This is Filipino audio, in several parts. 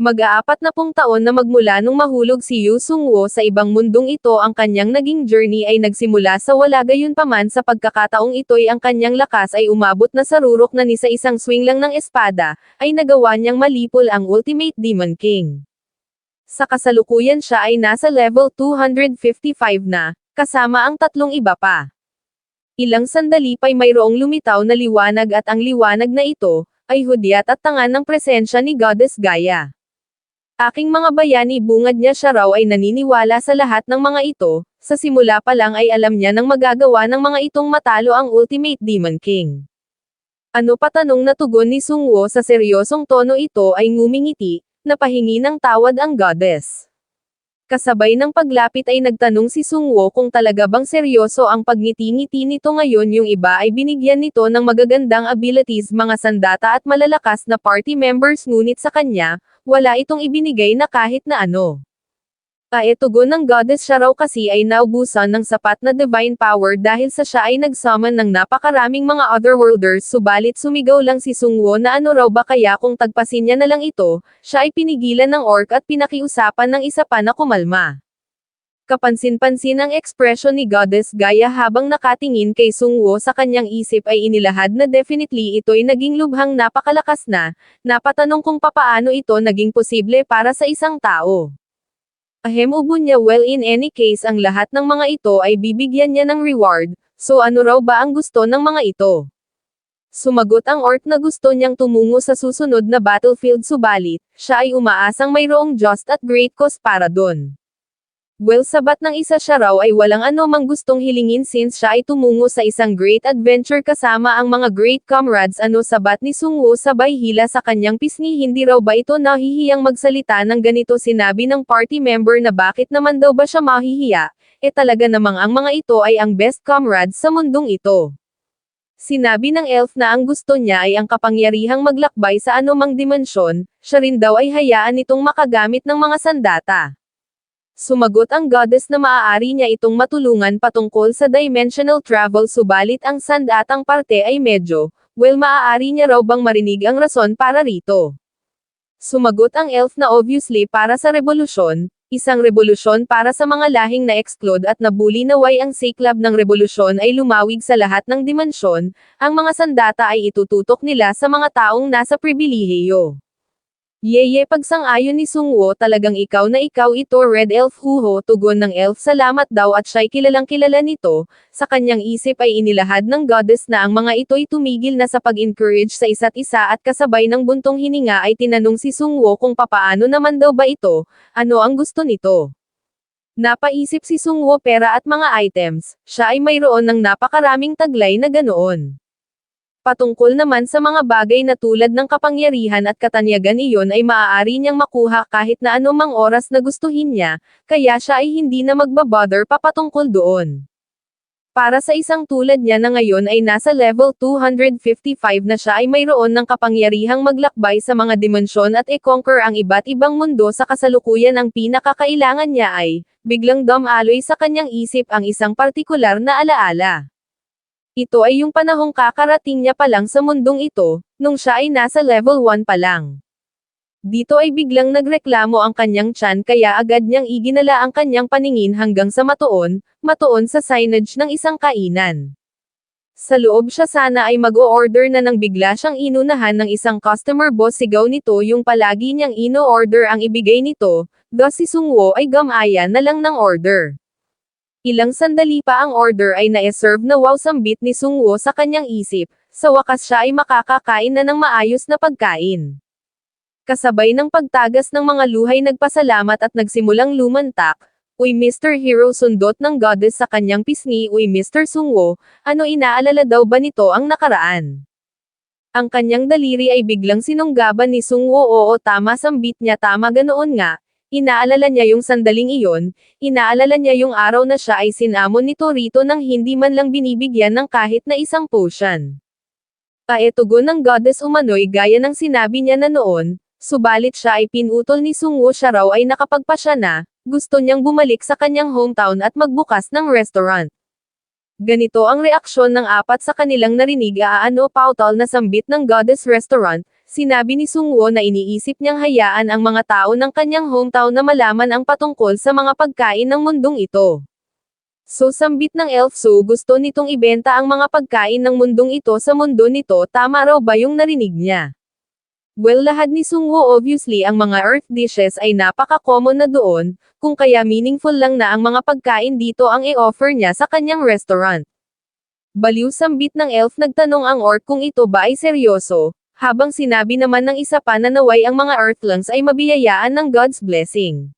Mag-a-40 taon na magmula nung mahulog si Yu Sung-woo sa ibang mundong ito, ang kanyang naging journey ay nagsimula sa wala, gayunpaman sa pagkakataong ito'y ang kanyang lakas ay umabot na sa rurok na ni sa isang swing lang ng espada, ay nagawa niyang malipol ang Ultimate Demon King. Sa kasalukuyan siya ay nasa level 255 na, kasama ang 3 iba pa. Ilang sandali pa'y mayroong lumitaw na liwanag at ang liwanag na ito, ay hudyat at tangan ng presensya ni Goddess Gaia. Aking mga bayani, bungad niya, siya raw ay naniniwala sa lahat ng mga ito, sa simula pa lang ay alam niya nang magagawa ng mga itong matalo ang Ultimate Demon King. Ano pa, tanong na tugon ni Sung-woo sa seryosong tono. Ito ay ngumingiti, napahingi ng tawad ang goddess. Kasabay ng paglapit ay nagtanong si Sung-woo kung talaga bang seryoso ang pagngiti-ngiti nito. Ngayon yung iba ay binigyan nito ng magagandang abilities, mga sandata at malalakas na party members, ngunit sa kanya, wala itong ibinigay na kahit na ano. Tugon ng goddess, siya raw kasi ay naubusan ng sapat na divine power dahil sa siya ay nag-summon ng napakaraming mga otherworlders, subalit sumigaw lang si Sung-woo na ano raw ba kaya kung tagpasin niya na lang ito, siya ay pinigilan ng orc at pinakiusapan ng isa pa na kumalma. Kapansin-pansin ang ekspresyon ni Goddess Gaia habang nakatingin kay Sung-woo. Sa kanyang isip ay inilahad na definitely ito'y naging lubhang napakalakas na, napatanong kung papaano ito naging posible para sa isang tao. Ubo niya, well, in any case ang lahat ng mga ito ay bibigyan niya ng reward, so ano raw ba ang gusto ng mga ito? Sumagot ang orc na gusto niyang tumungo sa susunod na battlefield, subalit, siya ay umaasang mayroong just at great cause para dun. Well, sabat ng isa, siya raw ay walang anumang gustong hilingin since siya ay tumungo sa isang great adventure kasama ang mga great comrades. Ano, sabat ni Sung-woo sabay hila sa kanyang pisngi. Hindi raw ba ito nahihiyang magsalita ng ganito? Sinabi ng party member na bakit naman daw ba siya mahihiya, talaga namang ang mga ito ay ang best comrades sa mundong ito. Sinabi ng elf na ang gusto niya ay ang kapangyarihang maglakbay sa anumang dimensyon, siya rin daw ay hayaan itong makagamit ng mga sandata. Sumagot ang goddess na maaari niya itong matulungan patungkol sa dimensional travel, subalit ang sandatang parte ay medyo, well, maaari niya raw bang marinig ang rason para rito. Sumagot ang elf na obviously para sa revolusyon, isang revolusyon para sa mga lahing na-exclude at nabuli, naway ang siklab ng revolusyon ay lumawig sa lahat ng dimensyon, ang mga sandata ay itututok nila sa mga taong nasa pribilehiyo. Yeye, pagsang-ayon ni Sung-woo, talagang ikaw na ikaw ito, Red Elf. Huho, tugon ng elf, salamat daw at siya'y kilalang-kilala nito. Sa kanyang isip ay inilahad ng goddess na ang mga ito'y tumigil na sa pag-encourage sa isa't isa at kasabay ng buntong hininga ay tinanong si Sung-woo kung papaano naman daw ba ito, ano ang gusto nito. Napaisip si Sung-woo, pera at mga items, siya ay mayroon ng napakaraming taglay na ganoon. Patungkol naman sa mga bagay na tulad ng kapangyarihan at katanyagan, iyon ay maaari niyang makuha kahit na anumang oras na gustuhin niya, kaya siya ay hindi na magbabother pa patungkol doon. Para sa isang tulad niya na ngayon ay nasa level 255 na, siya ay mayroon ng kapangyarihang maglakbay sa mga dimensyon at i-conquer ang iba't ibang mundo. Sa kasalukuyan ang pinakakailangan niya ay, biglang dumaloy sa kanyang isip ang isang partikular na alaala. Ito ay yung panahong kakarating niya pa lang sa mundong ito, nung siya ay nasa level 1 pa lang. Dito ay biglang nagreklamo ang kanyang tiyan, kaya agad niyang iginala ang kanyang paningin hanggang sa matuon sa signage ng isang kainan. Sa loob siya sana ay mag-o-order na nang bigla siyang inunahan ng isang customer. Boss, sigaw nito, yung palagi niyang ino-order ang ibigay nito, thus si Sung-woo ay gamaya na lang ng order. Ilang sandali pa ang order ay na-serve na. Wow, sambit ni Sung-woo sa kanyang isip, sa wakas siya ay makakakain na ng maayos na pagkain. Kasabay ng pagtagas ng mga luhay, nagpasalamat at nagsimulang lumantak. Uy Mr. Hero, sundot ng goddess sa kanyang pisngi. Uy Mr. Sung-woo, ano, inaalala daw ba nito ang nakaraan? Ang kanyang daliri ay biglang sinunggaban ni Sung-woo. Oo, tama, sambit niya, tama, ganoon nga. Inaalala niya yung sandaling iyon, inaalala niya yung araw na siya ay sinamon nito rito nang hindi man lang binibigyan ng kahit na isang potion. Tugon ng goddess, umano'y gaya ng sinabi niya na noon, subalit siya ay pinutol ni Sung-woo. Siya raw ay nakapagpasya na, gusto niyang bumalik sa kanyang hometown at magbukas ng restaurant. Ganito ang reaksyon ng apat sa kanilang narinig. Pautal na sambit ng goddess, restaurant, Sinabi ni Sungwoo na iniisip niyang hayaan ang mga tao ng kanyang hometown na malaman ang patungkol sa mga pagkain ng mundong ito. So sambit ng elf, so gusto nitong ibenta ang mga pagkain ng mundong ito sa mundo nito, tama raw ba yung narinig niya? Well, lahat ni Sungwoo obviously ang mga earth dishes ay napaka-common na doon, kung kaya meaningful lang na ang mga pagkain dito ang i-offer niya sa kanyang restaurant. Baliw sambit ng elf, nagtanong ang orc kung ito ba ay seryoso, habang sinabi naman ng isa pa na naway ang mga earthlings ay mabiyayaan ng God's blessing.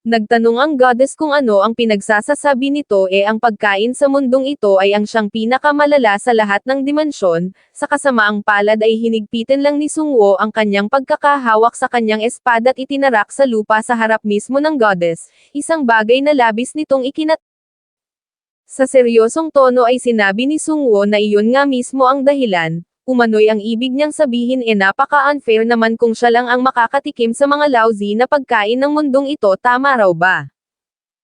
Nagtanong ang goddess kung ano ang pinagsasasabi nito, ang pagkain sa mundong ito ay ang siyang pinakamalala sa lahat ng dimensyon, sa kasamaang palad ay hinigpitan lang ni Sungwoo ang kanyang pagkakahawak sa kanyang espada at itinarak sa lupa sa harap mismo ng goddess, isang bagay na labis nitong ikinat. Sa seryosong tono ay sinabi ni Sungwoo na iyon nga mismo ang dahilan. Umano'y ang ibig niyang sabihin, napaka-unfair naman kung siya lang ang makakatikim sa mga lousy na pagkain ng mundong ito, tama raw ba?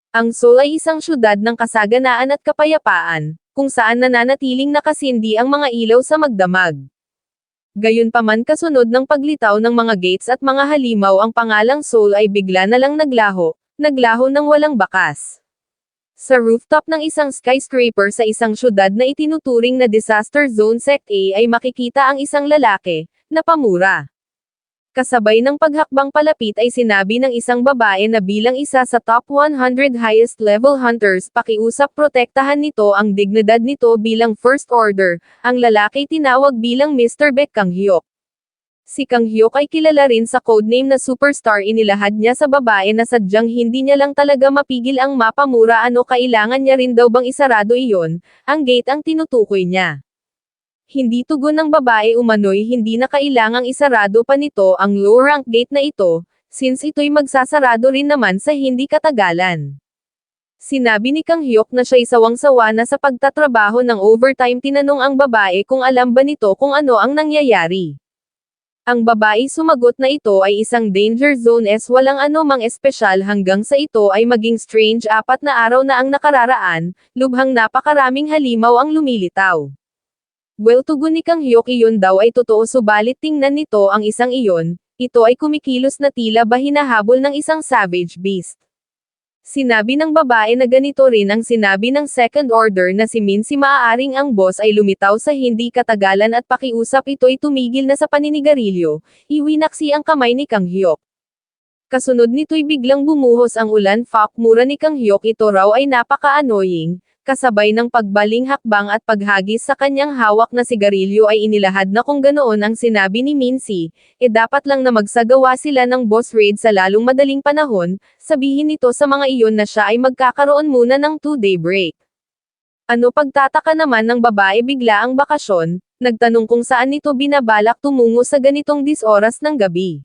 Ang Seoul ay isang syudad ng kasaganaan at kapayapaan, kung saan nananatiling nakasindi ang mga ilaw sa magdamag. Gayunpaman, kasunod ng paglitaw ng mga gates at mga halimaw, ang pangalang Seoul ay bigla na lang naglaho ng walang bakas. Sa rooftop ng isang skyscraper sa isang syudad na itinuturing na disaster zone Sect A ay makikita ang isang lalaki, na pamura. Kasabay ng paghakbang palapit ay sinabi ng isang babae na bilang isa sa top 100 highest level hunters, pakiusap protektahan nito ang dignidad nito bilang first order, ang lalaki tinawag bilang Mr. Baek Kang-hyuk. Si Kang-hyuk ay kilala rin sa codename na Superstar. Inilahad niya sa babae na sadyang hindi niya lang talaga mapigil ang mapamura, kailangan niya rin daw bang isarado iyon, ang gate ang tinutukoy niya. Hindi tugon ng babae, umano'y hindi na kailangang isarado pa nito ang low-rank gate na ito, since ito'y magsasarado rin naman sa hindi katagalan. Sinabi ni Kang-hyuk na siya'y sawang-sawa na sa pagtatrabaho ng overtime. Tinanong ang babae kung alam ba nito kung ano ang nangyayari. Ang babae sumagot na ito ay isang danger zone, walang anumang espesyal hanggang sa ito ay maging strange. 4 na araw na ang nakararaan, lubhang napakaraming halimaw ang lumilitaw. Well, tugon ni Kang-hyuk, iyon daw ay totoo, subalit tingnan nito ang isang iyon, ito ay kumikilos na tila ba hinahabol ng isang savage beast. Sinabi ng babae na ganito rin ang sinabi ng second order na si Min, si maaaring ang boss ay lumitaw sa hindi katagalan at pakiusap ito'y tumigil na sa paninigarilyo, iwinaksi ang kamay ni Kang-hyuk. Kasunod nito'y biglang bumuhos ang ulan. Mura ni Kang-hyuk, ito raw ay napaka-annoying. Kasabay ng pagbaling hakbang at paghagis sa kanyang hawak na sigarilyo ay inilahad na kung ganoon ang sinabi ni Mincy, dapat lang na magsagawa sila ng boss raid sa lalong madaling panahon, sabihin nito sa mga iyon na siya ay magkakaroon muna ng 2-day break. Ano, pagtataka naman ng babae bigla ang bakasyon, nagtanong kung saan nito binabalak tumungo sa ganitong oras ng gabi.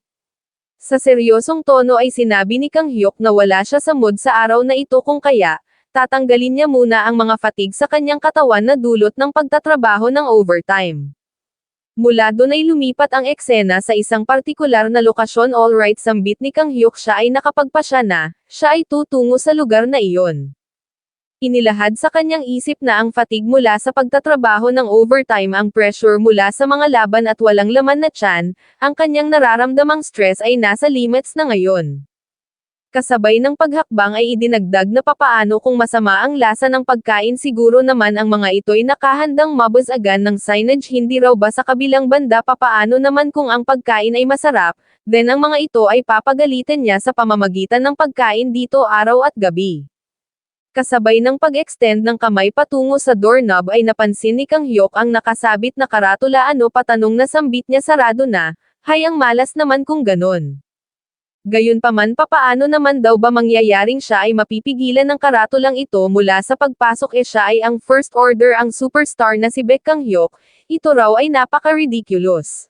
Sa seryosong tono ay sinabi ni Kang-hyuk na wala siya sa mood sa araw na ito, kung kaya, tatanggalin niya muna ang mga fatigue sa kanyang katawan na dulot ng pagtatrabaho ng overtime. Mula doon ay lumipat ang eksena sa isang partikular na lokasyon. Alright, sambit ni Kang-hyuk, siya ay nakapagpasya na, siya ay tutungo sa lugar na iyon. Inilahad sa kanyang isip na ang fatigue mula sa pagtatrabaho ng overtime, ang pressure mula sa mga laban at walang laman na tiyan, ang kanyang nararamdamang stress ay nasa limits na ngayon. Kasabay ng paghakbang ay idinagdag na papaano kung masama ang lasa ng pagkain, siguro naman ang mga ito'y nakahandang mabasagan ng signage, hindi raw ba sa kabilang banda papaano naman kung ang pagkain ay masarap, then ang mga ito ay papagalitan niya sa pamamagitan ng pagkain dito araw at gabi. Kasabay ng pag-extend ng kamay patungo sa doorknob ay napansin ni Kang-hyuk ang nakasabit na karatula. Patanong na sambit niya, sarado na, hay, ang malas naman kung ganon. Gayunpaman, papaano naman daw ba mangyayaring siya ay mapipigilan ng karatulang ito mula sa pagpasok, siya ay ang first order, ang superstar na si Baek Kang-hyuk, ito raw ay napaka-ridiculous.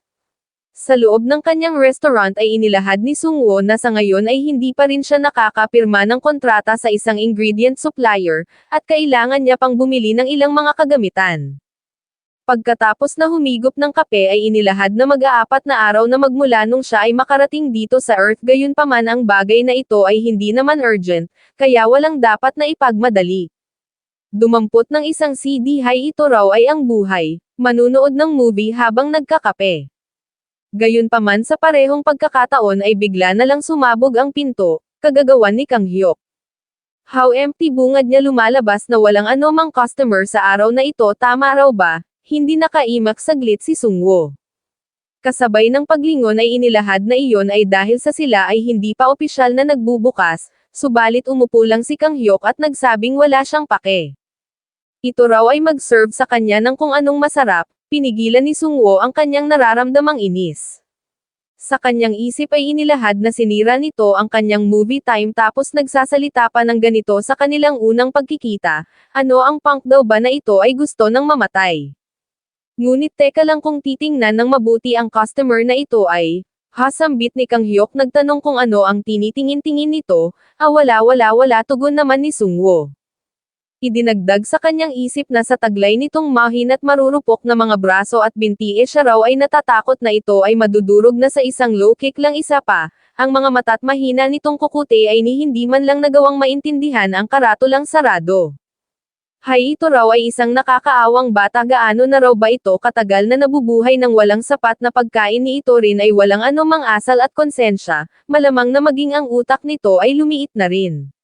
Sa loob ng kanyang restaurant ay inilahad ni Sungwoo na sa ngayon ay hindi pa rin siya nakakapirma ng kontrata sa isang ingredient supplier, at kailangan niya pang bumili ng ilang mga kagamitan. Pagkatapos na humigop ng kape ay inilahad na mag-4 na araw na magmula nung siya ay makarating dito sa Earth. Gayunpaman, ang bagay na ito ay hindi naman urgent, kaya walang dapat na ipagmadali. Dumampot ng isang CD, hay, ito raw ay ang buhay, manunood ng movie habang nagkakape. Gayunpaman sa parehong pagkakataon ay bigla na lang sumabog ang pinto, kagagawan ni Kang Hyuk. How empty bungad niya lumalabas na walang anumang customer sa araw na ito, tama raw ba? Hindi nakaimak saglit si Sungwoo. Kasabay ng paglingon ay inilahad na iyon ay dahil sa sila ay hindi pa opisyal na nagbubukas, subalit umupo lang si Kang Hyuk at nagsabing wala siyang pake. Ito raw ay mag-serve sa kanya ng kung anong masarap, pinigilan ni Sungwoo ang kanyang nararamdamang inis. Sa kanyang isip ay inilahad na sinira nito ang kanyang movie time tapos nagsasalita pa ng ganito sa kanilang unang pagkikita, ano ang punk daw ba na ito ay gusto ng mamatay. Ngunit teka lang kung titingnan ng mabuti ang customer na ito ay, sambit ni Kang Hyuk nagtanong kung ano ang tinitingin-tingin nito, wala tugon naman ni Sungwoo. Idinagdag sa kanyang isip na sa taglay nitong mahin at marurupok na mga braso at binti siya raw ay natatakot na ito ay madudurog na sa isang low kick lang isa pa, ang mga mata't mahina nitong kukute ay ni hindi man lang nagawang maintindihan ang karatulang sarado. Hay ito raw ay isang nakakaawang bata, gaano na raw ba ito katagal na nabubuhay ng walang sapat na pagkain ni ito rin ay walang anumang asal at konsensya, malamang na maging ang utak nito ay lumiit na rin.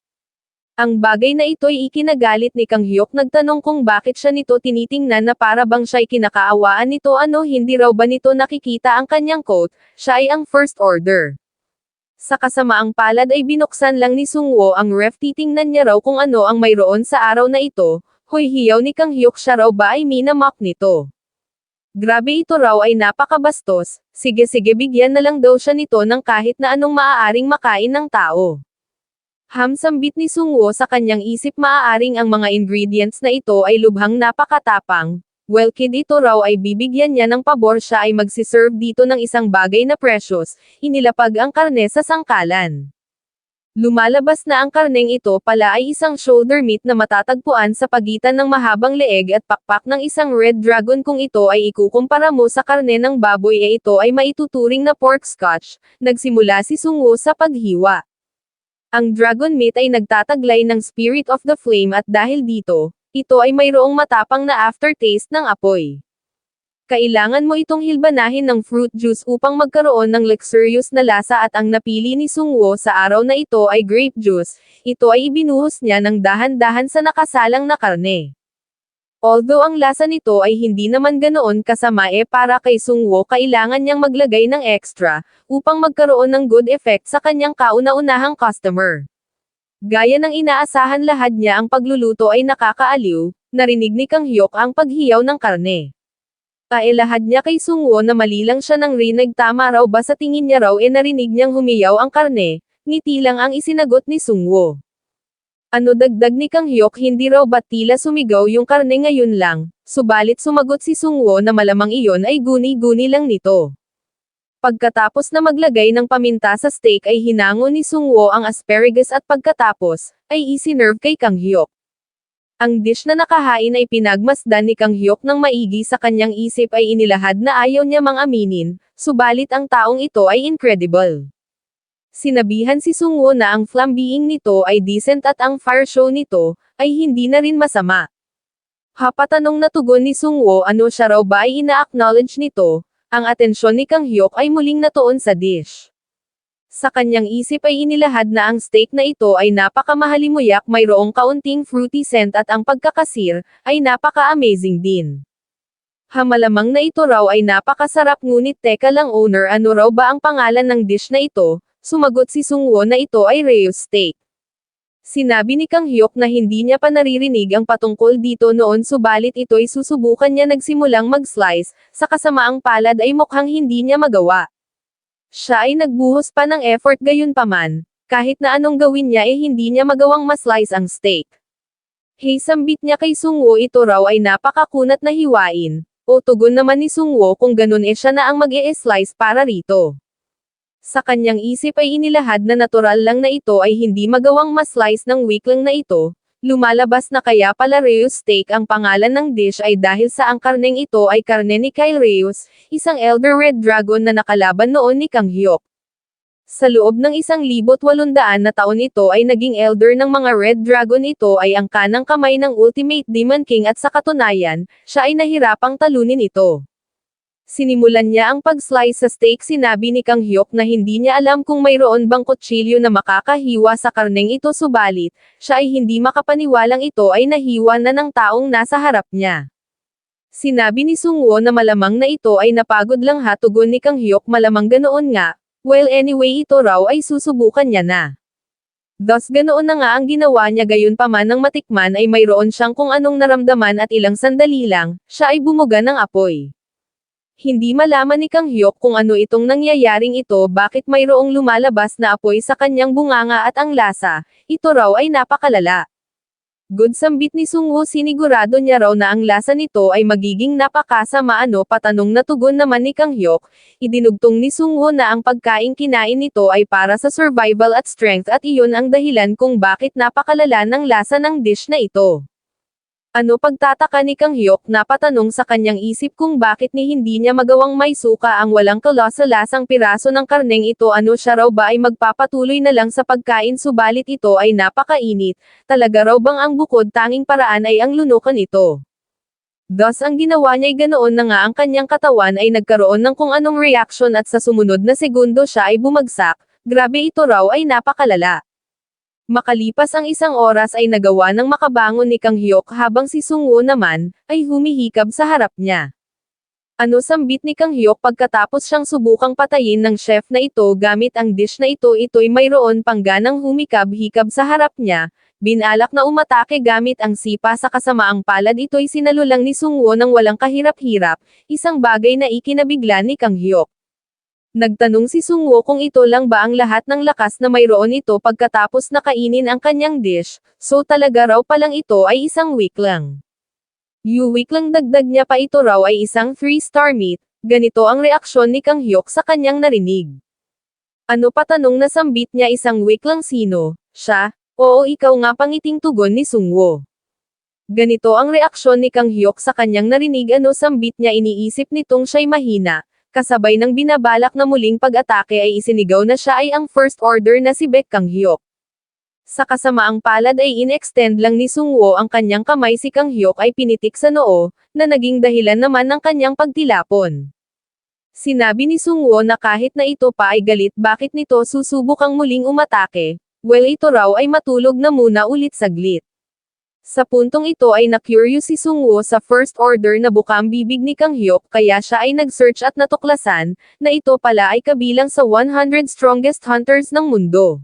Ang bagay na ito'y ikinagalit ni Kang Hyuk, nagtanong kung bakit siya nito tinitingnan na para bang siya'y kinakaawaan nito, hindi raw ba nito nakikita ang kanyang coat, siya ay ang first order. Sa kasamaang palad ay binuksan lang ni Sungwoo ang ref, titingnan niya raw kung ano ang mayroon sa araw na ito, hiyaw ni Kang Hyuk, siya raw ba ay minamock nito. Grabe, ito raw ay napakabastos, sige bigyan na lang daw siya nito ng kahit na anong maaaring makain ng tao. Sambit ni Sungwoo sa kanyang isip, maaaring ang mga ingredients na ito ay lubhang napakatapang. Well kid, ito raw ay bibigyan niya ng pabor, siya ay magsiserve dito ng isang bagay na precious, inilapag ang karne sa sangkalan. Lumalabas na ang karneng ito pala ay isang shoulder meat na matatagpuan sa pagitan ng mahabang leeg at pakpak ng isang red dragon. Kung ito ay ikukumpara mo sa karne ng baboy ito ay maituturing na pork scotch. Nagsimula si Sungwoo sa paghiwa. Ang dragon meat ay nagtataglay ng spirit of the flame at dahil dito, ito ay mayroong matapang na aftertaste ng apoy. Kailangan mo itong hilbanahin ng fruit juice upang magkaroon ng luxurious na lasa at ang napili ni Sungwoo sa araw na ito ay grape juice, ito ay ibinuhos niya ng dahan-dahan sa nakasalang na karne. Although ang lasa nito ay hindi naman ganoon kasama, para kay Sungwoo kailangan niyang maglagay ng extra, upang magkaroon ng good effect sa kanyang kauna-unahang customer. Gaya ng inaasahan, lahad niya ang pagluluto ay nakakaaliw, narinig ni Kang Hyuk ang paghiyaw ng karne. Lahad niya kay Sungwoo na mali lang siya nang rinig, tama raw ba sa tingin niya raw narinig niyang humiyaw ang karne, ngiti lang ang isinagot ni Sungwoo. Dagdag ni Kang Hyuk, hindi raw ba't tila sumigaw yung karne ngayon lang, subalit sumagot si Sungwoo na malamang iyon ay guni-guni lang nito. Pagkatapos na maglagay ng paminta sa steak ay hinango ni Sungwoo ang asparagus at pagkatapos, ay isinerve kay Kang Hyuk. Ang dish na nakahain ay pinagmasdan ni Kang Hyuk ng maigi, sa kanyang isip ay inilahad na ayaw niya mang aminin, subalit ang taong ito ay incredible. Sinabihan si Sungwoo na ang flambeing nito ay decent at ang fire show nito, ay hindi na rin masama. Patanong na tugon ni Sungwoo, siya raw ba ay ina-acknowledge nito, ang atensyon ni Kang Hyuk ay muling natuon sa dish. Sa kanyang isip ay inilahad na ang steak na ito ay napakamahalimuyak, mayroong kaunting fruity scent at ang pagkakasir, ay napaka-amazing din. Malamang na ito raw ay napakasarap, ngunit teka lang owner, ano raw ba ang pangalan ng dish na ito? Sumagot si Sungwoo na ito ay Reus steak. Sinabi ni Kang Hyuk na hindi niya pa naririnig ang patungkol dito noon, subalit ito'y susubukan niya, nagsimulang mag-slice, sa kasamaang palad ay mukhang hindi niya magawa. Siya ay nagbuhos pa ng effort, gayunpaman, kahit na anong gawin niya hindi niya magawang maslice ang steak. Sambit niya kay Sungwoo, ito raw ay napakakunat na hiwain, tugon naman ni Sungwoo, kung ganun siya na ang mag-e-slice para rito. Sa kanyang isip ay inilahad na natural lang na ito ay hindi magawang maslice ng weakling na ito. Lumalabas na kaya pala Reus steak ang pangalan ng dish ay dahil sa ang karneng ito ay karne ni Kyle Reus, isang elder red dragon na nakalaban noon ni Kang Hyuk. Sa loob ng 1,800 na taon ito ay naging elder ng mga red dragon, ito ay ang kanang kamay ng Ultimate Demon King at sa katunayan, siya ay nahirapang talunin ito. Sinimulan niya ang pag-slice sa steak. Sinabi ni Kang Hyuk na hindi niya alam kung mayroon bang kutsilyo na makakahiwa sa karneng ito, subalit, siya ay hindi makapaniwalang ito ay nahiwa na ng taong nasa harap niya. Sinabi ni Sungwoo na malamang na ito ay napagod lang ha. Tugon ni Kang Hyuk, malamang ganoon nga, well anyway ito raw ay susubukan niya na. Thus ganoon na nga ang ginawa niya. Gayunpaman nang matikman ay mayroon siyang kung anong naramdaman at ilang sandali lang, siya ay bumuga ng apoy. Hindi malaman ni Kang Hyuk kung ano itong nangyayaring ito, bakit mayroong lumalabas na apoy sa kanyang bunganga at ang lasa, ito raw ay napakalala. Good sambit ni Sungwoo, sinigurado niya raw na ang lasa nito ay magiging napakasama. Patanong na tugon naman ni Kang Hyuk, idinugtong ni Sungwoo na ang pagkaing kinain nito ay para sa survival at strength at iyon ang dahilan kung bakit napakalala ng lasa ng dish na ito. Pagtataka ni Kang Hyuk na patanong sa kanyang isip kung bakit hindi niya magawang may suka ang walang kalasa-lasang piraso ng karneng ito. Siya raw ba ay magpapatuloy na lang sa pagkain, subalit ito ay napakainit, talaga raw bang ang bukod tanging paraan ay ang lunukan ito. Thus ang ginawa niya ay ganoon na nga ang kanyang katawan ay nagkaroon ng kung anong reaction at sa sumunod na segundo siya ay bumagsak, grabe ito raw ay napakalala. Makalipas ang isang oras ay nagawa ng makabangon ni Kang Hyuk habang si Sungwoo naman, ay humihikab sa harap niya. Sambit ni Kang Hyuk pagkatapos siyang subukang patayin ng chef na ito gamit ang dish na ito'y mayroon pang ganang humikab-hikab sa harap niya, binalak na umatake gamit ang sipa sa kasamaang palad. Ito'y sinalulang ni Sungwoo ng walang kahirap-hirap, isang bagay na ikinabigla ni Kang Hyuk. Nagtanong si Sungwoo kung ito lang ba ang lahat ng lakas na mayroon ito pagkatapos nakainin ang kanyang dish, so talaga raw palang ito ay isang weak lang. Weak lang, dagdag niya pa, ito raw ay isang 3-star meat. Ganito ang reaksyon ni Kang Hyuk sa kanyang narinig. Patanong na sambit niya, isang weak lang, sino? Siya? Oo, ikaw nga, pangiting tugon ni Sungwoo. Ganito ang reaksyon ni Kang Hyuk sa kanyang narinig. Sambit niya, iniisip nitong siya'y mahina. Kasabay ng binabalak na muling pag-atake ay isinigaw na siya ay ang first order na si Baek Kang Hyuk. Sa kasamaang palad ay in-extend lang ni Sungwoo ang kanyang kamay. Si Kang Hyuk ay pinitik sa noo, na naging dahilan naman ng kanyang pagtilapon. Sinabi ni Sungwoo na kahit na ito pa ay galit bakit nito susubukang muling umatake, well ito raw ay matulog na muna ulit saglit. Sa puntong ito ay na-curious si Sungwoo sa first order na bukang bibig ni Kang Hyuk, kaya siya ay nag-search at natuklasan, na ito pala ay kabilang sa 100 strongest hunters ng mundo.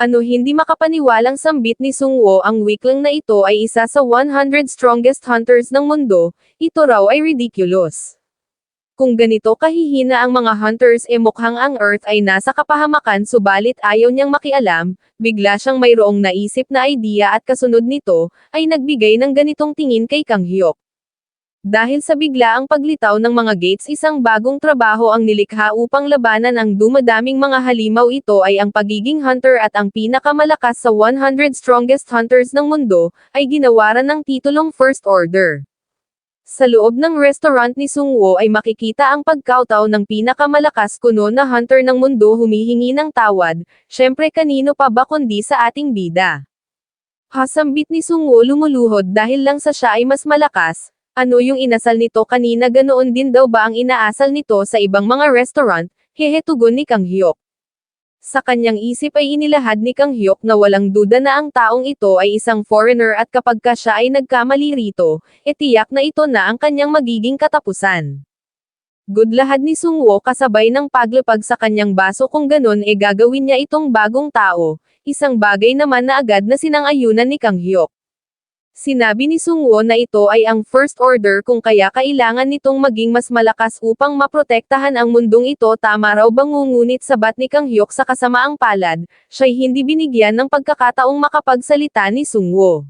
Hindi makapaniwalang sambit ni Sungwoo, ang weak lang na ito ay isa sa 100 strongest hunters ng mundo, ito raw ay ridiculous. Kung ganito kahihina ang mga hunters mukhang ang Earth ay nasa kapahamakan, subalit ayaw niyang makialam, bigla siyang mayroong naisip na idea at kasunod nito, ay nagbigay ng ganitong tingin kay Kang Hyuk. Dahil sa biglaang paglitaw ng mga gates, isang bagong trabaho ang nilikha upang labanan ang dumadaming mga halimaw. Ito ay ang pagiging hunter at ang pinakamalakas sa 100 strongest hunters ng mundo, ay ginawaran ng titulong First Order. Sa loob ng restaurant ni Sungwoo ay makikita ang pagkautaw ng pinakamalakas kuno na hunter ng mundo humihingi ng tawad, syempre kanino pa ba kundi sa ating bida. Hasambit ni Sungwoo lumuluhod dahil lang sa siya ay mas malakas. Yung inasal nito kanina, ganoon din daw ba ang inaasal nito sa ibang mga restaurant? Hehe, tugon ni Kang Hyuk. Sa kanyang isip ay inilahad ni Kang Hyuk na walang duda na ang taong ito ay isang foreigner at kapag siya ay nagkamali rito, tiyak na ito na ang kanyang magiging katapusan. Good lahad ni Sungwoo kasabay ng paglapag sa kanyang baso, kung ganon gagawin niya itong bagong tao, isang bagay naman na agad na sinang-ayunan ni Kang Hyuk. Sinabi ni Sungwoo na ito ay ang first order kung kaya kailangan nitong maging mas malakas upang maprotektahan ang mundong ito. Tama raw bang, ngunit sabat ni Kang Hyuk sa kasamaang palad, siya'y hindi binigyan ng pagkakataong makapagsalita ni Sungwoo.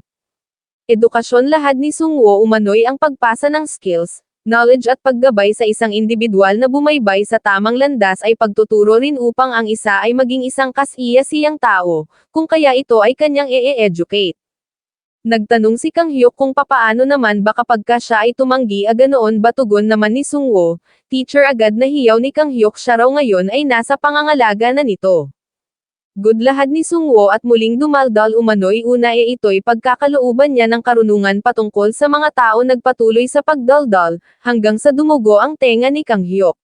Edukasyon lahad ni Sungwoo umano'y ang pagpasa ng skills, knowledge at paggabay sa isang individual na bumaybay sa tamang landas ay pagtuturo rin upang ang isa ay maging isang kasiyasiyang tao, kung kaya ito ay kanyang e-educate. Nagtanong si Kang Hyuk kung papaano naman ba kapag siya ay tumanggi, ganoon ba, tugon naman ni Sungwoo, teacher. Agad na hiyaw ni Kang Hyuk, siya raw ngayon ay nasa pangangalaga na nito. Good lahad ni Sungwo at muling dumaldal umano'y una ito'y pagkakalooban niya ng karunungan patungkol sa mga tao nagpatuloy sa pagdaldal, hanggang sa dumugo ang tenga ni Kang Hyuk.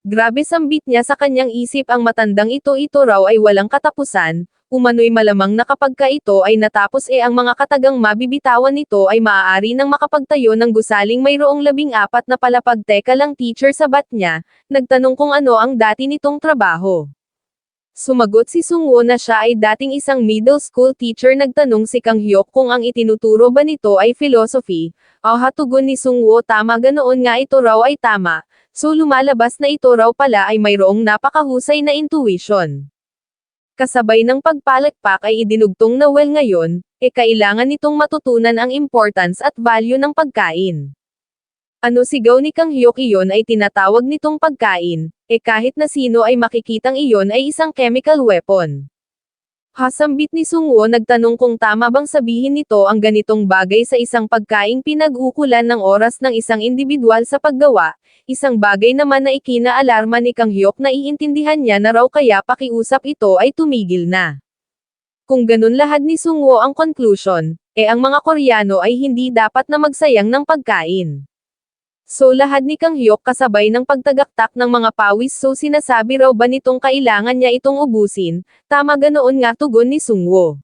Grabe sambit niya sa kanyang isip ang matandang ito raw ay walang katapusan, umano'y malamang na kapagka ito ay natapos ang mga katagang mabibitawan nito ay maaari nang makapagtayo ng gusaling mayroong 14 na palapag. Teka lang teacher sabat niya, nagtanong kung ano ang dati nitong trabaho. Sumagot si Sungwo na siya ay dating isang middle school teacher. Nagtanong si Kang Hyuk kung ang itinuturo ba nito ay philosophy. Tugon ni Sungwo, tama ganoon nga, ito raw ay tama. So lumalabas na ito raw pala ay mayroong napakahusay na intuition. Kasabay ng pagpalakpak ay idinugtong na well ngayon, kailangan nitong matutunan ang importance at value ng pagkain. Ano sigaw ni Kang Hyuk, iyon ay tinatawag nitong pagkain, kahit na sino ay makikitang iyon ay isang chemical weapon. Hasambit ni Sungwo, nagtanong kung tama bang sabihin nito ang ganitong bagay sa isang pagkaing pinag-ukulan ng oras ng isang individual sa paggawa, isang bagay naman na ikinaalarma ni Kang Hyuk na iintindihan niya na raw kaya pakiusap ito ay tumigil na. Kung ganun lahad ni Sungwo ang conclusion, ang mga Koreano ay hindi dapat na magsayang ng pagkain. So lahad ni Kang Hyuk kasabay ng pagtagaktak ng mga pawis. So sinasabi raw ba nitong kailangan niya itong ubusin? Tama ganoon nga, tugon ni Sungwo.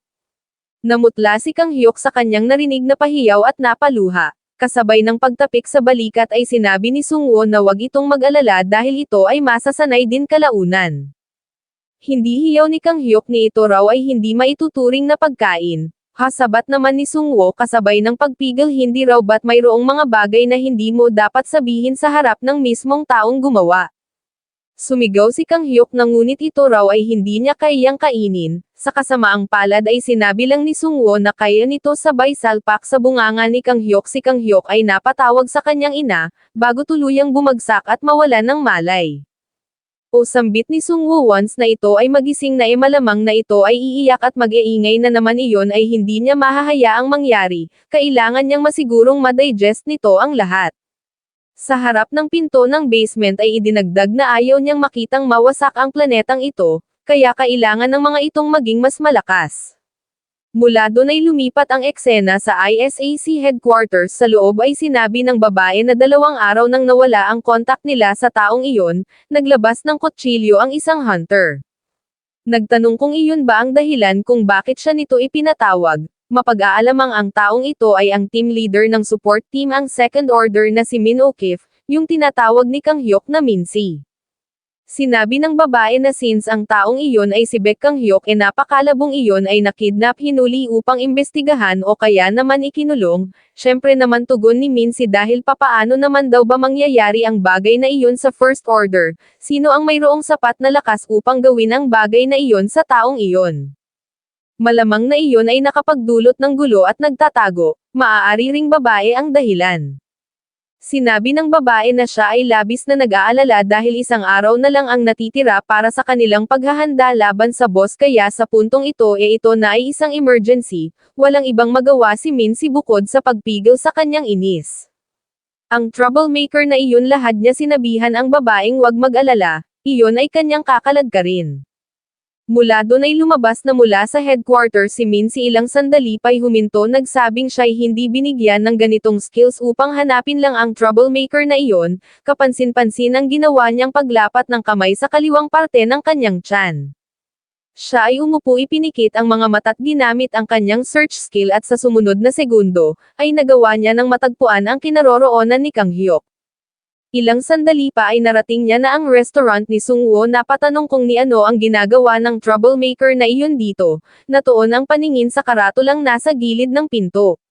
Namutla si Kang Hyuk sa kanyang narinig na pahiyaw at napaluha. Kasabay ng pagtapik sa balikat ay sinabi ni Sungwo na wag itong mag-alala dahil ito ay masasanay din kalaunan. Hindi hiyaw ni Kang Hyuk ni ito raw ay hindi maituturing na pagkain. Sabat naman ni Sungwo kasabay ng pagpigil, hindi raw ba't mayroong mga bagay na hindi mo dapat sabihin sa harap ng mismong taong gumawa. Sumigaw si Kang Hyuk na ngunit ito raw ay hindi niya kayang kainin, sa kasamaang palad ay sinabi lang ni Sungwo na kaya nito sabay salpak sa bunganga ni Kang Hyuk. Si Kang Hyuk ay napatawag sa kanyang ina, bago tuluyang bumagsak at mawalan ng malay. Sambit ni Sungwo, once na ito ay magising na malamang na ito ay iiyak at mag-iingay na naman, iyon ay hindi niya mahahayaang mangyari, kailangan niyang masigurong madigest nito ang lahat. Sa harap ng pinto ng basement ay idinagdag na ayaw niyang makitang mawasak ang planetang ito, kaya kailangan ng mga itong maging mas malakas. Mula doon ay lumipat ang eksena sa ISAC headquarters. Sa loob ay sinabi ng babae na 2 araw nang nawala ang kontak nila sa taong iyon, naglabas ng kutsilyo ang isang hunter. Nagtanong kung iyon ba ang dahilan kung bakit siya nito ipinatawag. Mapag-aalamang ang taong ito ay ang team leader ng support team, ang second order na si Min O'Keefe, yung tinatawag ni Kang Hyuk na Minsi. Sinabi ng babae na since ang taong iyon ay si Baek Kang Hyuk, napakalabong iyon ay nakidnap, hinuli upang imbestigahan o kaya naman ikinulong. Syempre naman, tugon ni Minsi, dahil papaano naman daw ba mangyayari ang bagay na iyon sa first order? Sino ang mayroong sapat na lakas upang gawin ang bagay na iyon sa taong iyon? Malamang na iyon ay nakapagdulot ng gulo at nagtatago, maaari ring babae ang dahilan. Sinabi ng babae na siya ay labis na nag-aalala dahil isang araw na lang ang natitira para sa kanilang paghahanda laban sa boss, kaya sa puntong ito ito na ay isang emergency, walang ibang magawa si Minsi bukod sa pagpigil sa kanyang inis. Ang troublemaker na iyon, lahad niya sinabihan ang babaeng wag mag-alala, iyon ay kanyang kakalagkarin. Mula doon ay lumabas na mula sa headquarters si Minsi. Ilang sandali pa'y huminto, nagsabing siya'y hindi binigyan ng ganitong skills upang hanapin lang ang troublemaker na iyon, kapansin-pansin ang ginawa niyang paglapat ng kamay sa kaliwang parte ng kanyang tiyan. Siya ay umupo, ipinikit ang mga mata't ginamit ang kanyang search skill at sa sumunod na segundo, ay nagawa niya ng matagpuan ang kinaroroonan ni Kang Hyuk. Ilang sandali pa ay narating niya na ang restaurant ni Sungwo. Napatanong kung ni ano ang ginagawa ng troublemaker na iyon dito, natuon ang paningin sa karatulang nasa gilid ng pinto.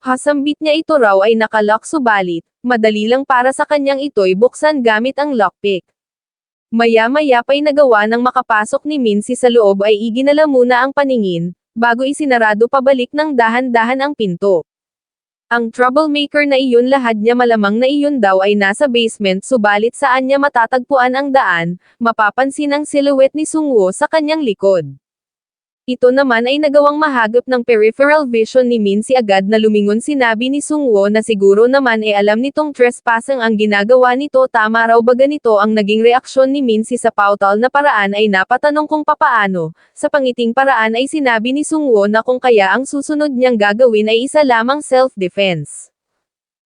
Hasambit niya ito raw ay nakalock, subalit, madali lang para sa kanyang ito'y buksan gamit ang lockpick. Maya-maya pa'y nagawa ng makapasok ni Minsi sa loob, ay iginala muna ang paningin, bago isinarado pabalik ng dahan-dahan ang pinto. Ang troublemaker na iyon, lahad niya malamang na iyon daw ay nasa basement, subalit saan niya matatagpuan ang daan, mapapansin ang silhouette ni Sungwo sa kanyang likod. Ito naman ay nagawang mahagap ng peripheral vision ni Mincy agad na lumingon sinabi ni Sungwoo na siguro naman alam nitong trespassing ang ginagawa nito tama raw ba ganito ang naging reaksyon ni Mincy sa pautal na paraan ay napatanong kung papaano, sa pangiting paraan ay sinabi ni Sungwoo na kung kaya ang susunod niyang gagawin ay isa lamang self-defense.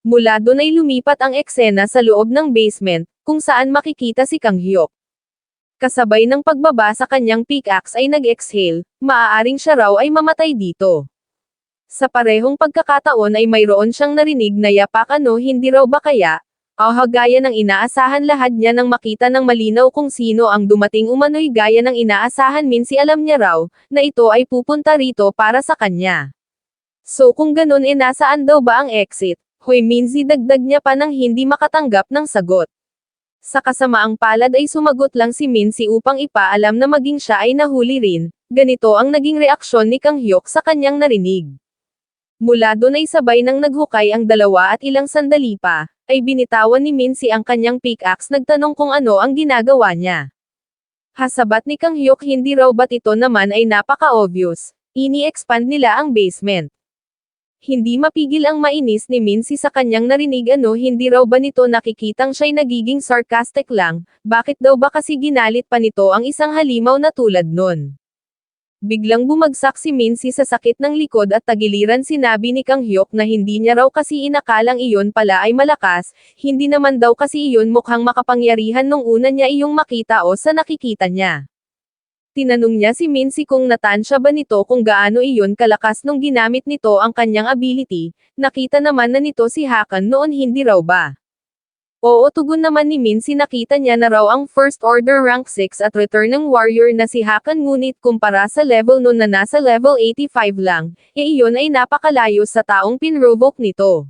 Mula doon ay lumipat ang eksena sa loob ng basement, kung saan makikita si Kang Hyuk. Kasabay ng pagbaba sa kanyang pickaxe ay nag-exhale, maaaring siya raw ay mamatay dito. Sa parehong pagkakataon ay mayroon siyang narinig na yapak hindi raw ba kaya? Gaya ng inaasahan lahat niya nang makita ng malinaw kung sino ang dumating umano'y gaya ng inaasahan Mincy alam niya raw, na ito ay pupunta rito para sa kanya. So kung ganun nasaan daw ba ang exit? Hoy Mincy dagdag niya pa nang hindi makatanggap ng sagot. Sa kasamaang palad ay sumagot lang si Mincy upang ipaalam na maging siya ay nahuli rin, ganito ang naging reaksyon ni Kang Hyuk sa kanyang narinig. Mula doon ay sabay nang naghukay ang dalawa at ilang sandali pa, ay binitawan ni Mincy ang kanyang pickaxe nagtanong kung ano ang ginagawa niya. Hasabat ni Kang Hyuk hindi raw ba't ito naman ay napaka-obvious, ini-expand nila ang basement. Hindi mapigil ang mainis ni Mincy sa kanyang narinig hindi raw ba nito nakikitang siya'y nagiging sarcastic lang, bakit daw ba kasi ginalit pa nito ang isang halimaw na tulad nun. Biglang bumagsak si Mincy sa sakit ng likod at tagiliran sinabi ni Kang Hyuk na hindi niya raw kasi inakalang iyon pala ay malakas, hindi naman daw kasi iyon mukhang makapangyarihan nung una niya iyong makita o sa nakikita niya. Tinanong niya si Mincy kung natansya ba nito kung gaano iyon kalakas nung ginamit nito ang kanyang ability, nakita naman na nito si Hakan noon hindi raw ba? Oo tugon naman ni Mincy nakita niya na raw ang First Order Rank 6 at Return ng Warrior na si Hakan ngunit kumpara sa level nun na nasa level 85 lang, iyon ay napakalayo sa taong pinrovoke nito.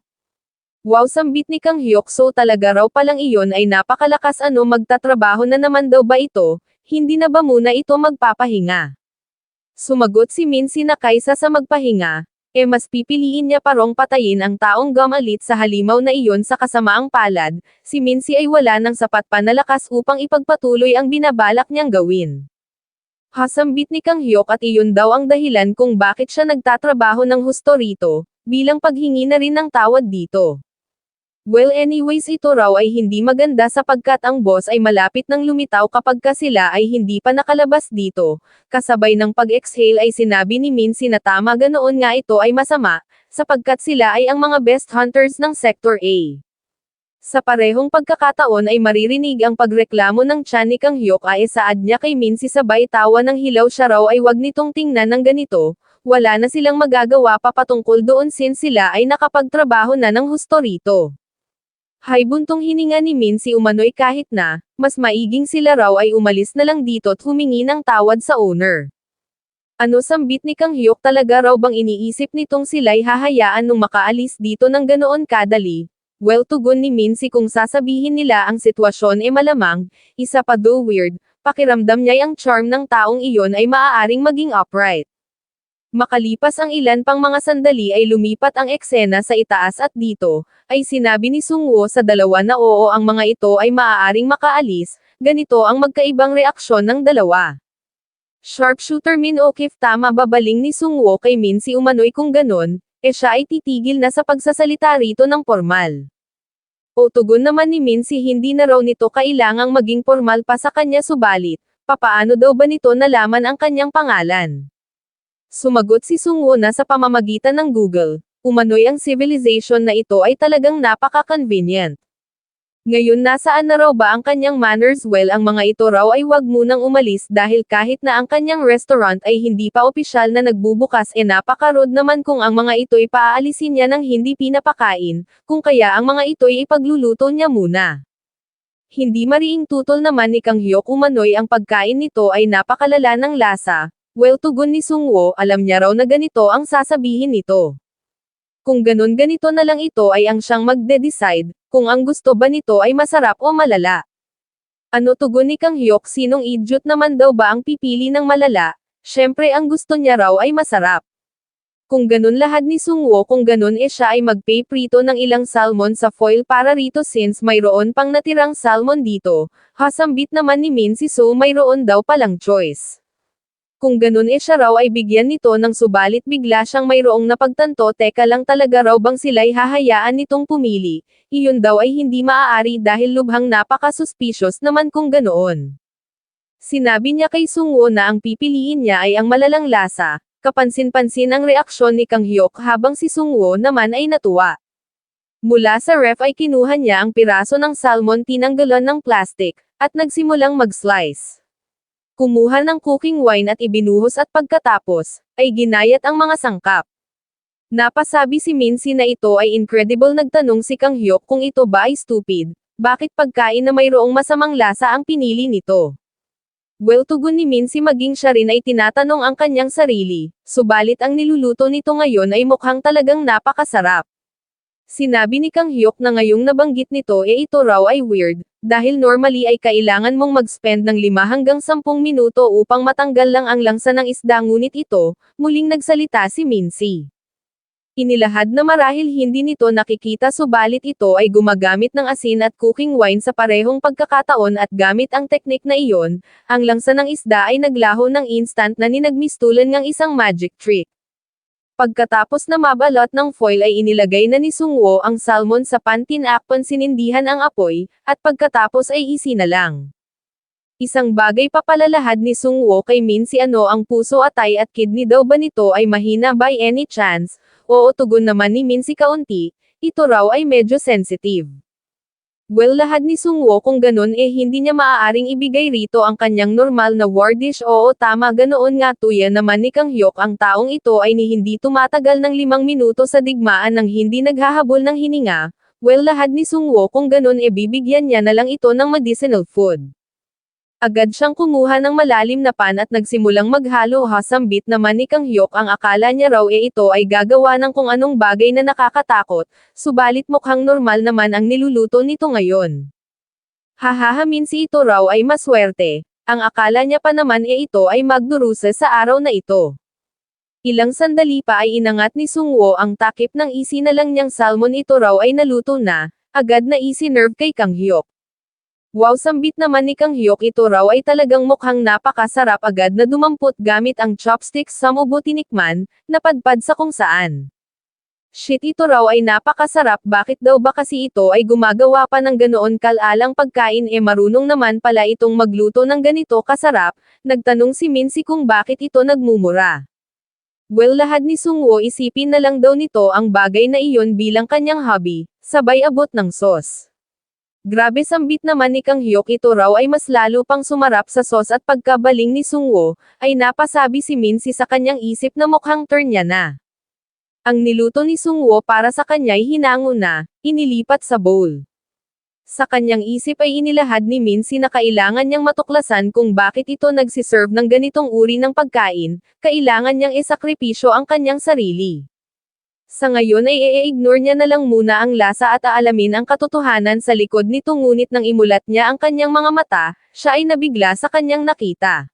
Wow sambit ni Kang Hyuk so talaga raw palang iyon ay napakalakas magtatrabaho na naman daw ba ito? Hindi na ba muna ito magpapahinga? Sumagot si Mincy na kaysa sa magpahinga, mas pipiliin niya parong patayin ang taong gumalit sa halimaw na iyon sa kasamaang palad, si Mincy ay wala ng sapat pa na lakas upang ipagpatuloy ang binabalak niyang gawin. Hasambit ni Kang Hyuk at iyon daw ang dahilan kung bakit siya nagtatrabaho ng husto rito, bilang paghingi na rin ng tawad dito. Well anyways ito raw ay hindi maganda sapagkat ang boss ay malapit nang lumitaw kapag sila ay hindi pa nakalabas dito, kasabay ng pag-exhale ay sinabi ni Mincy na tama ganoon nga ito ay masama, sapagkat sila ay ang mga best hunters ng Sector A. Sa parehong pagkakataon ay maririnig ang pagreklamo ng tiyan ni Kang Hyuk ay saad niya kay Mincy sabay tawa ng hilaw siya raw ay wag nitong tingnan ng ganito, wala na silang magagawa pa patungkol doon since sila ay nakapagtrabaho na ng husto rito. Hay buntong hininga ni Mincy umano'y kahit na, mas maiging sila raw ay umalis na lang dito't humingi ng tawad sa owner. Sambit ni Kang Hyuk talaga raw bang iniisip nitong sila'y hahayaan nung makaalis dito ng ganoon kadali? Well tugon ni Mincy kung sasabihin nila ang sitwasyon malamang, isa pa do weird, pakiramdam niya'y ang charm ng taong iyon ay maaaring maging upright. Makalipas ang ilan pang mga sandali ay lumipat ang eksena sa itaas at dito, ay sinabi ni Sungwoo sa dalawa na oo ang mga ito ay maaaring makaalis, ganito ang magkaibang reaksyon ng dalawa. Sharpshooter Min Okif tama babaling ni Sungwoo kay Mincy umano'y kung ganon, siya ay titigil na sa pagsasalita rito ng formal. O tugon naman ni Mincy hindi na raw nito kailangang maging formal pa sa kanya subalit, papaano daw ba nito nalaman ang kanyang pangalan? Sumagot si Sungwoo na sa pamamagitan ng Google, umano'y ang civilization na ito ay talagang napaka-convenient. Ngayon nasaan na raw ba ang kanyang manners well ang mga ito raw ay wag munang umalis dahil kahit na ang kanyang restaurant ay hindi pa opisyal na nagbubukas napaka-rude naman kung ang mga ito'y paaalisin niya ng hindi pinapakain, kung kaya ang mga ito'y ipagluluto niya muna. Hindi mariing tutol naman ni Kang Hyuk umano'y ang pagkain nito ay napakalala ng lasa. Well tugon ni Sungwoo, alam niya raw na ganito ang sasabihin nito. Kung ganun ganito na lang ito ay ang siyang magde-decide, kung ang gusto ba nito ay masarap o malala. Tugon ni Kang Hyuk sinong idiot naman daw ba ang pipili ng malala, syempre ang gusto niya raw ay masarap. Kung ganun lahad ni Sungwoo kung ganun siya ay magpe-prito ng ilang salmon sa foil para rito since mayroon pang natirang salmon dito, hasambit naman ni Mincy so mayroon daw palang choice. Kung ganun siya raw ay bigyan nito ng subalit bigla siyang mayroong napagtanto teka lang talaga raw bang sila'y hahayaan nitong pumili, iyon daw ay hindi maaari dahil lubhang napaka-suspicious naman kung ganoon. Sinabi niya kay Sungwoo na ang pipiliin niya ay ang malalang lasa, kapansin-pansin ang reaksyon ni Kang Hyuk habang si Sungwoo naman ay natuwa. Mula sa ref ay kinuha niya ang piraso ng salmon tinanggalan ng plastic, at nagsimulang mag-slice. Kumuha ng cooking wine at ibinuhos at pagkatapos, ay ginayat ang mga sangkap. Napasabi si Mincy na ito ay incredible. Nagtanong si Kang Hyuk kung ito ba ay stupid, bakit pagkain na mayroong masamang lasa ang pinili nito. Well, tugon ni Mincy maging siya rin ay tinatanong ang kanyang sarili, subalit ang niluluto nito ngayon ay mukhang talagang napakasarap. Sinabi ni Kang Hyuk na ngayong nabanggit nito ito raw ay weird, dahil normally ay kailangan mong mag-spend ng 5 hanggang 10 minuto upang matanggal lang ang langsa ng isda ngunit ito, muling nagsalita si Mincy. Inilahad na marahil hindi nito nakikita subalit ito ay gumagamit ng asin at cooking wine sa parehong pagkakataon at gamit ang teknik na iyon, ang langsa ng isda ay naglaho ng instant na ninagmistulan ngang isang magic trick. Pagkatapos na mabalot ng foil ay inilagay na ni Sungwoo ang salmon sa pan-tinakpan sinindihan ang apoy, at pagkatapos ay isinalang. Isang bagay pa palalahad ni Sungwoo kay Mincy ang puso atay at kidney daw ba nito ay mahina by any chance, oo tugon naman ni Mincy kaunti, ito raw ay medyo sensitive. Well lahad ni Sungwoo kung ganun hindi niya maaaring ibigay rito ang kanyang normal na war dish oo tama ganoon nga tuya naman ni Kang Hyuk ang taong ito ay ni hindi tumatagal ng 5 minuto sa digmaan nang hindi naghahabol ng hininga, well lahad ni Sungwoo kung ganun bibigyan niya na lang ito ng medicinal food. Agad siyang kumuha ng malalim na pan at nagsimulang maghalo hasambit naman ni Kang Hyuk ang akala niya raw ito ay gagawa ng kung anong bagay na nakakatakot, subalit mukhang normal naman ang niluluto nito ngayon. Hahahamin si ito raw ay maswerte, ang akala niya pa naman ito ay magdurusa sa araw na ito. Ilang sandali pa ay inangat ni Sungwoo ang takip ng isinalang niyang salmon ito raw ay naluto na, agad na isi-nerve kay Kang Hyuk. Wow sambit naman ni Kang Hyuk ito raw ay talagang mukhang napakasarap agad na dumampot gamit ang chopsticks sa mubo tinikman, napadpad sa kung saan. Shit ito raw ay napakasarap bakit daw ba kasi ito ay gumagawa pa ng ganoon kalalang pagkain marunong naman pala itong magluto ng ganito kasarap, nagtanong si Mincy kung bakit ito nagmumura. Well lahad ni Sungwoo isipin na lang daw nito ang bagay na iyon bilang kanyang hobby, sabay abot ng sauce. Grabe sambit naman ni Kang Hyuk ito raw ay mas lalo pang sumarap sa sauce at pagkabaling ni Sungwoo, ay napasabi si Mincy sa kanyang isip na mukhang turn niya na. Ang niluto ni Sungwoo para sa kanya ay hinango na, inilipat sa bowl. Sa kanyang isip ay inilahad ni Mincy na kailangan niyang matuklasan kung bakit ito nagsiserve ng ganitong uri ng pagkain, kailangan niyang isakripisyo ang kanyang sarili. Sa ngayon ay i-ignore niya na lang muna ang lasa at aalamin ang katotohanan sa likod nito ngunit nang imulat niya ang kanyang mga mata, siya ay nabigla sa kanyang nakita.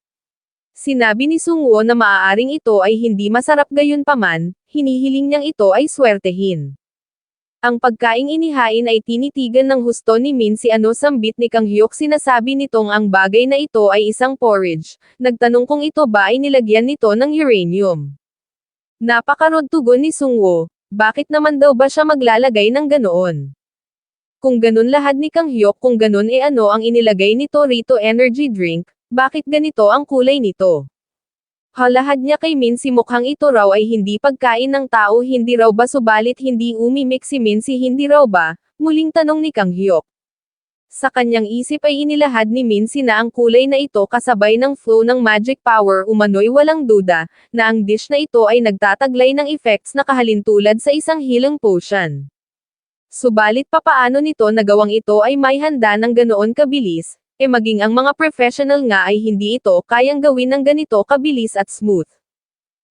Sinabi ni Sungwoo na maaaring ito ay hindi masarap gayunpaman, hinihiling niyang ito ay swertehin. Ang pagkaing inihain ay tinitigan ng husto ni Mincy sambit ni Kang Hyuk sinasabi nitong ang bagay na ito ay isang porridge, nagtanong kung ito ba ay nilagyan nito ng uranium. Napakarod tugon ni Sungwoo, bakit naman daw ba siya maglalagay ng ganoon? Kung ganun lahad ni Kang Hyuk kung ganun ang inilagay nito rito energy drink, bakit ganito ang kulay nito? Halahad niya kay Mincy mukhang ito raw ay hindi pagkain ng tao hindi raw ba subalit hindi umimik si Mincy hindi raw ba, muling tanong ni Kang Hyuk. Sa kanyang isip ay inilahad ni Mincy na ang kulay na ito kasabay ng flow ng magic power umano'y walang duda, na ang dish na ito ay nagtataglay ng effects na kahalintulad sa isang healing potion. Subalit papaano nito nagawang ito ay may handa ng ganoon kabilis, maging ang mga professional nga ay hindi ito kayang gawin ng ganito kabilis at smooth.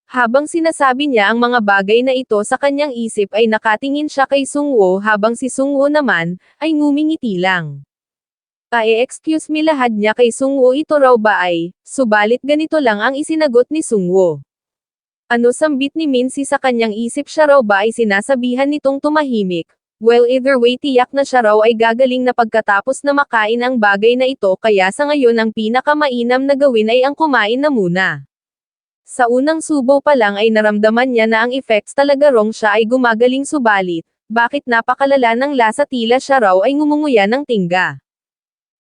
Habang sinasabi niya ang mga bagay na ito sa kanyang isip ay nakatingin siya kay Sungwoo habang si Sungwoo naman, ay ngumingiti lang. Excuse me lahad niya kay Sungwoo ito raw ba ay, subalit ganito lang ang isinagot ni Sungwoo. Sambit ni Mincy sa kanyang isip siya raw ba ay sinasabihan nitong tumahimik. Well either way tiyak na siya raw ay gagaling na pagkatapos na makain ang bagay na ito kaya sa ngayon ang pinakamainam na gawin ay ang kumain na muna. Sa unang subo pa lang ay naramdaman niya na ang effects talaga wrong siya ay gumagaling subalit, bakit napakalala ng lasa tila siya raw ay ngumunguya ng tingga.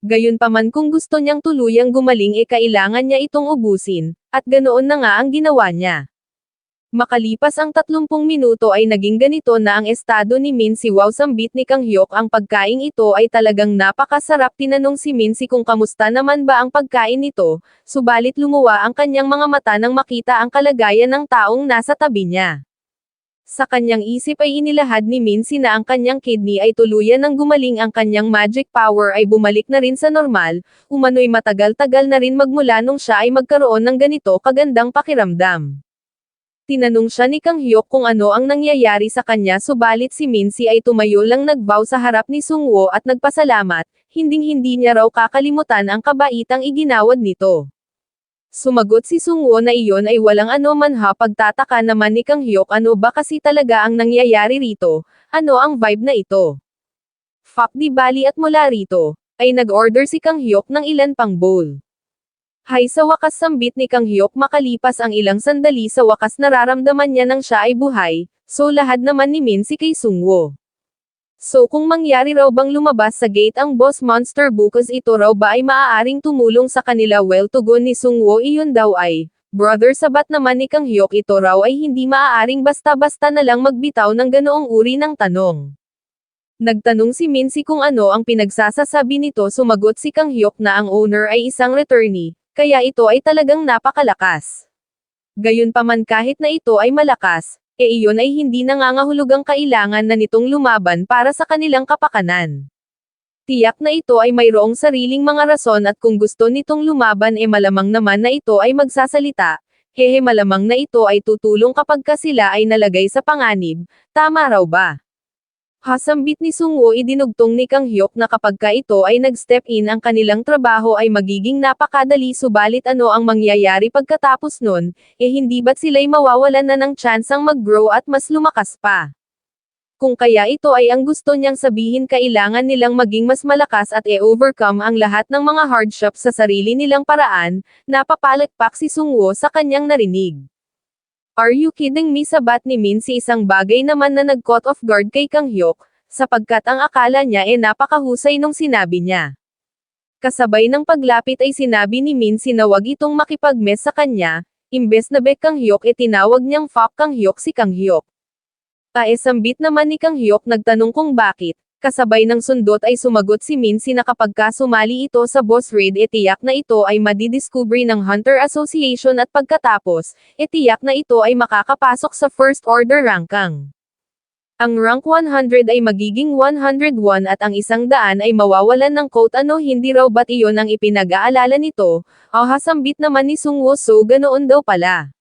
Gayunpaman kung gusto niyang tuluyang gumaling kailangan niya itong ubusin, at ganoon na nga ang ginawa niya. Makalipas ang 30 minuto ay naging ganito na ang estado ni Mincy. Wow, sambit ni Kang Hyuk, ang pagkain ito ay talagang napakasarap. Tinanong si Mincy kung kamusta naman ba ang pagkain nito, subalit lumuwa ang kanyang mga mata nang makita ang kalagayan ng taong nasa tabi niya. Sa kanyang isip ay inilahad ni Mincy na ang kanyang kidney ay tuluyan ng gumaling, ang kanyang magic power ay bumalik na rin sa normal, umano'y matagal-tagal na rin magmula nung siya ay magkaroon ng ganito kagandang pakiramdam. Tinanong siya ni Kang Hyuk kung ano ang nangyayari sa kanya, subalit si Mincy ay tumayo lang, nagbow sa harap ni Sungwoo at nagpasalamat, hinding-hindi niya raw kakalimutan ang kabaitang iginawad nito. Sumagot si Sungwoo na iyon ay walang ano man ha. Pagtataka naman ni Kang Hyuk, ano ba kasi talaga ang nangyayari rito, ano ang vibe na ito? Fuck, di bali at mula rito, ay nag-order si Kang Hyuk ng ilan pang bowl. Hay, sa wakas sambit ni Kang Hyuk, makalipas ang ilang sandali sa wakas nararamdaman niya nang siya ay buhay, so lahad naman ni Mincy kay Sungwoo. So kung mangyari raw bang lumabas sa gate ang boss monster bukas, ito raw ba ay maaaring tumulong sa kanila? Well, tugon ni Sungwoo, iyon daw ay, brother, sabat naman ni Kang Hyuk, ito raw ay hindi maaaring basta-basta na lang magbitaw ng ganoong uri ng tanong. Nagtanong si Mincy kung ano ang pinagsasasabi nito, sumagot si Kang Hyuk na ang owner ay isang returnee, kaya ito ay talagang napakalakas. Gayunpaman kahit na ito ay malakas, iyon ay hindi nangangahulugang kailangan na nitong lumaban para sa kanilang kapakanan. Tiyak na ito ay mayroong sariling mga rason at kung gusto nitong lumaban malamang naman na ito ay magsasalita, malamang na ito ay tutulong kapag sila ay nalagay sa panganib, tama raw ba? Hasambit ni Sungwoo, idinugtong ni Kang Hyuk na kapag ito ay nag-step in ang kanilang trabaho ay magiging napakadali, subalit ano ang mangyayari pagkatapos nun, hindi ba't sila'y mawawalan na ng tsansang mag-grow at mas lumakas pa? Kung kaya ito ay ang gusto niyang sabihin, kailangan nilang maging mas malakas at overcome ang lahat ng mga hardships sa sarili nilang paraan, napapalakpak si Sungwoo sa kanyang narinig. Are you kidding me? Sabat ni Mincy, isang bagay naman na nag-caught off guard kay Kang Hyuk, sapagkat ang akala niya napakahusay nung sinabi niya. Kasabay ng paglapit ay sinabi ni Mincy na wag itong makipag-mess sa kanya, imbes na bek Kang Hyuk tinawag niyang fuck Kang Hyuk si Kang Hyuk. Sambit naman ni Kang Hyuk, nagtanong kung bakit. Kasabay ng sundot ay sumagot si Mincy na kapag sumali ito sa boss raid tiyak na ito ay madidiscovery ng Hunter Association at pagkatapos, tiyak na ito ay makakapasok sa First Order ranking. Ang rank 100 ay magiging 101 at ang 100 ay mawawalan ng quote, ano hindi raw ba't iyon ang ipinag-aalala nito? Hasambit naman ni Sungwoo, so ganoon daw pala.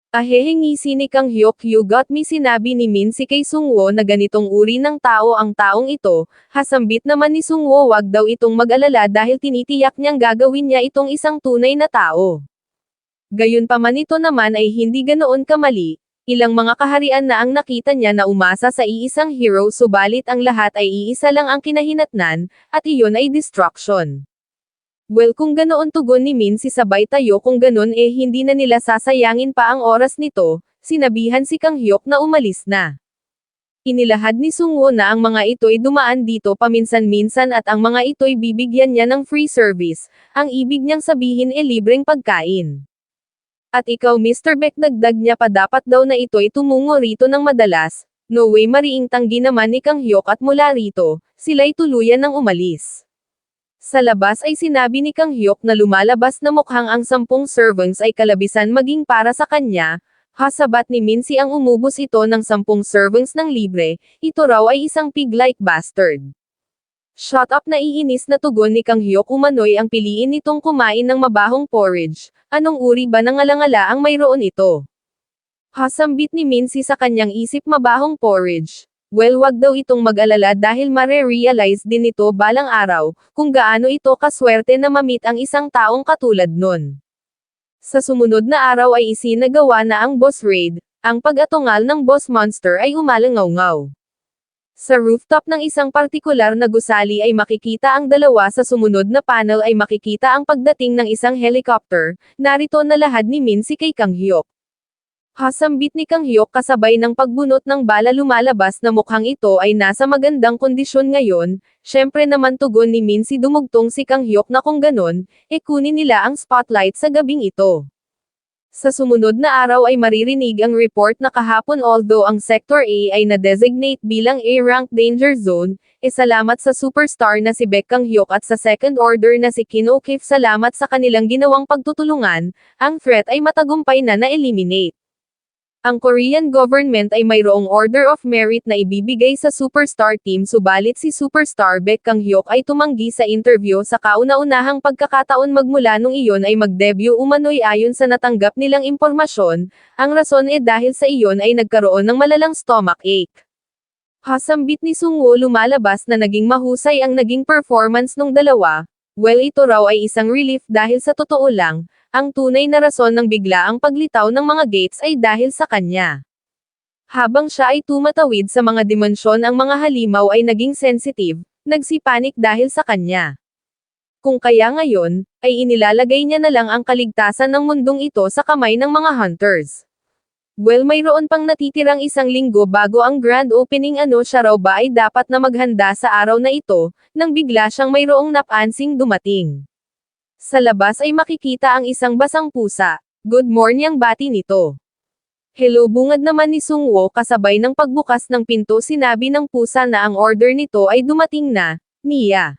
Ngisi ni Kang Hyuk, you got me, sinabi ni Mincy kay Sungwoo na ganitong uri ng tao ang taong ito, hasambit naman ni Sungwoo wag daw itong mag-alala dahil tinitiyak niyang gagawin niya itong isang tunay na tao. Gayunpaman ito naman ay hindi ganoon kamali, ilang mga kaharian na ang nakita niya na umasa sa iisang hero, subalit ang lahat ay iisa lang ang kinahinatnan, at iyon ay destruction. Well, kung ganoon, tugon ni Mincy sabay tayo, kung ganon hindi na nila sasayangin pa ang oras nito, sinabihan si Kang Hyuk na umalis na. Inilahad ni Sungwoo na ang mga ito'y dumaan dito paminsan-minsan at ang mga ito'y bibigyan niya ng free service, ang ibig niyang sabihin libreng pagkain. At ikaw Mr. Beck, dagdag niya pa, dapat daw na ito'y tumungo rito ng madalas, no way, mariing tanggi naman ni Kang Hyuk at mula rito, sila'y tuluyan ng umalis. Sa labas ay sinabi ni Kang Hyuk na lumalabas na mukhang ang 10 servants ay kalabisan maging para sa kanya, hasabat ni Mincy ang umubos ito ng 10 servants ng libre, ito raw ay isang pig-like bastard. Shut up, naiinis na tugon ni Kang Hyuk, umano'y ang piliin nitong kumain ng mabahong porridge, anong uri ba ng alangala ang mayroon ito? Hasambit ni Mincy sa kanyang isip, mabahong porridge. Well, wag daw itong mag-alala dahil mare-realize din ito balang araw, kung gaano ito kaswerte na mamit ang isang taong katulad nun. Sa sumunod na araw ay isinagawa na ang boss raid, ang pag-atungal ng boss monster ay umalangaw-ngaw. Sa rooftop ng isang partikular na gusali ay makikita ang dalawa, sa sumunod na panel ay makikita ang pagdating ng isang helicopter. Narito na lahad ni Min si kay Kang Hyuk. Hasambit ni Kang Hyuk kasabay ng pagbunot ng bala, lumalabas na mukhang ito ay nasa magandang kondisyon ngayon. Syempre naman tugon ni Min si dumugtong si Kang Hyuk na kung ganon, kunin nila ang spotlight sa gabing ito. Sa sumunod na araw ay maririnig ang report na kahapon although ang Sector A ay na-designate bilang A-ranked danger zone, salamat sa superstar na si Baek Kang Hyuk at sa second order na si Kim O'Keefe, salamat sa kanilang ginawang pagtutulungan, ang threat ay matagumpay na na-eliminate. Ang Korean government ay mayroong Order of Merit na ibibigay sa superstar team, subalit si superstar Baek Kang Hyuk ay tumanggi sa interview sa kauna-unahang pagkakataon magmula nung iyon ay mag-debut umano'y ayon sa natanggap nilang impormasyon. Ang rason dahil sa iyon ay nagkaroon ng malalang stomach ache. Hasambit ni Sungwoo, lumalabas na naging mahusay ang naging performance nung dalawa. Well, ito raw ay isang relief dahil sa totoo lang, ang tunay na rason ng bigla ang paglitaw ng mga gates ay dahil sa kanya. Habang siya ay tumatawid sa mga dimensyon, ang mga halimaw ay naging sensitive, nagsipanik dahil sa kanya. Kung kaya ngayon, ay inilalagay niya na lang ang kaligtasan ng mundong ito sa kamay ng mga hunters. Well, mayroon pang natitirang isang linggo bago ang grand opening. Siya raw ba ay dapat na maghanda sa araw na ito, nang bigla siyang mayroong napansing dumating. Sa labas ay makikita ang isang basang pusa. Good morning ang bati nito. Hello, bungad naman ni Sungwoo kasabay ng pagbukas ng pinto. Sinabi ng pusa na ang order nito ay dumating na, Nia.